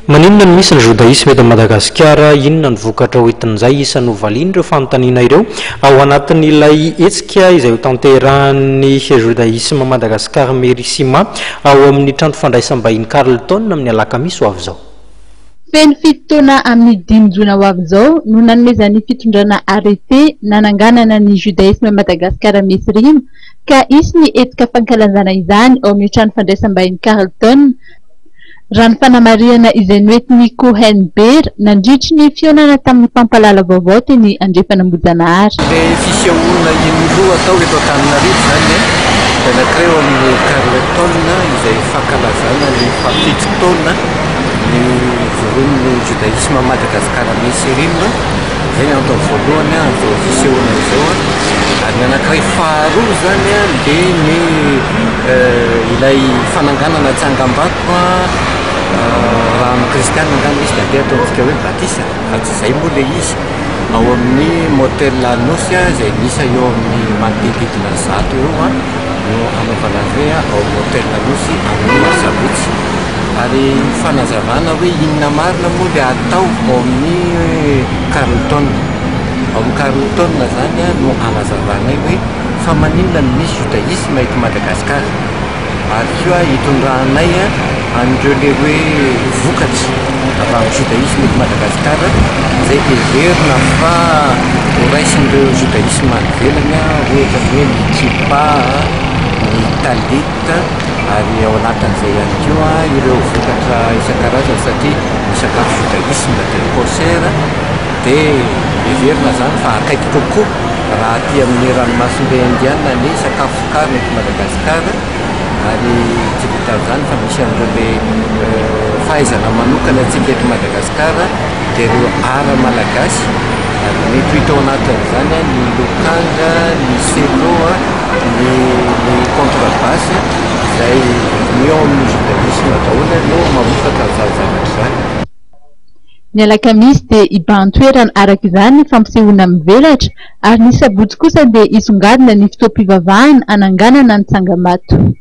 Maninona no misy ny judaisme eto Madagasikara? Inona ny vokatra hoentin'izay isan'ny valiany ireo fanontaniana ireo ao anatin'ilay hetsika izay ho tanterahan'ny judaisme Madagasikara Merisima ao amin'ny trano fandraisam-bahiny Carleton amin'ny alakamisy ho avy izao. Feno fitoana amin'ny 5 jona ho avy izao no nanomezan'ny fitondrana arrêté nananganana ny judaisme Madagasikara Merisima ka isy ny hetsika fankalazana izany ao amin'ny trano fandraisam-bahiny Carleton. Raha ny fanamariana izay noentin'ny Cohen Ber nandritry ny fionana tamin'ny Pampalala vaovao teny Andriafanambojanahary. Ilay fisehoana indroa atao eto Antananarivo zany dia nankireo amin'ny Carleton izay fankalazana ny fampito-taona ny voron'ny judaisme Madagasikara Merisima. Izay ny antony voalohany izao fisehoana izao. Ary ny anankiray faharoa zany dia ny ilay fananganana tsangam-bato raha amin'ny kristianina angamba izy dia ataontsika hoe batisa, fa tsy izay moa ilay izy. Ao amin'ny motel Lanosy izay misy eo amin'ny manodididina 100 eo no anaovana azy hoe ao motel Lanosy amin'ny sabotsy. Ary fanazavana hoe inona marina moa dia atao ao amin'ny Carleton. Ao amin'ny Carleton zany no anazavana hoe fa maninona no misy judaisme eto Madagasikara. Ary koa hitondranay an'ireo le hoe vokatra avy amin'ny judaisme eto Madagasikara izay heverina fa ho raisin'ireo judaisme any ivelany ohatra hoe ny kipa, ny talit, ary ao anatin'izay ihany koa ireo vokatra isan-karazany satria ny sakafo judaisme dia kosher dia heverina zany fa akaiky kokoa raha aty amin'ny ranomasimbe indiana ny sakafo karana eto Madagasikara. Ary tsy vitany zany fa misy an'ireo le fahaizana manokana antsika eto Madagasikara dia ireo ara malagasy. Ary mety hita ao anatin'izany ny lokanga, ny selo, ny contrebasse izay ny ao amin'ny judaisme daholo no mamokatra an'izany zavatra izany. Ny alakamisy dia ibahan-toerana araka izany ny fampisehoana mivelatra ary ny sabotsy kosa dia isongadina ny fotoam-pivavahana ananganana ny tsangam-bato.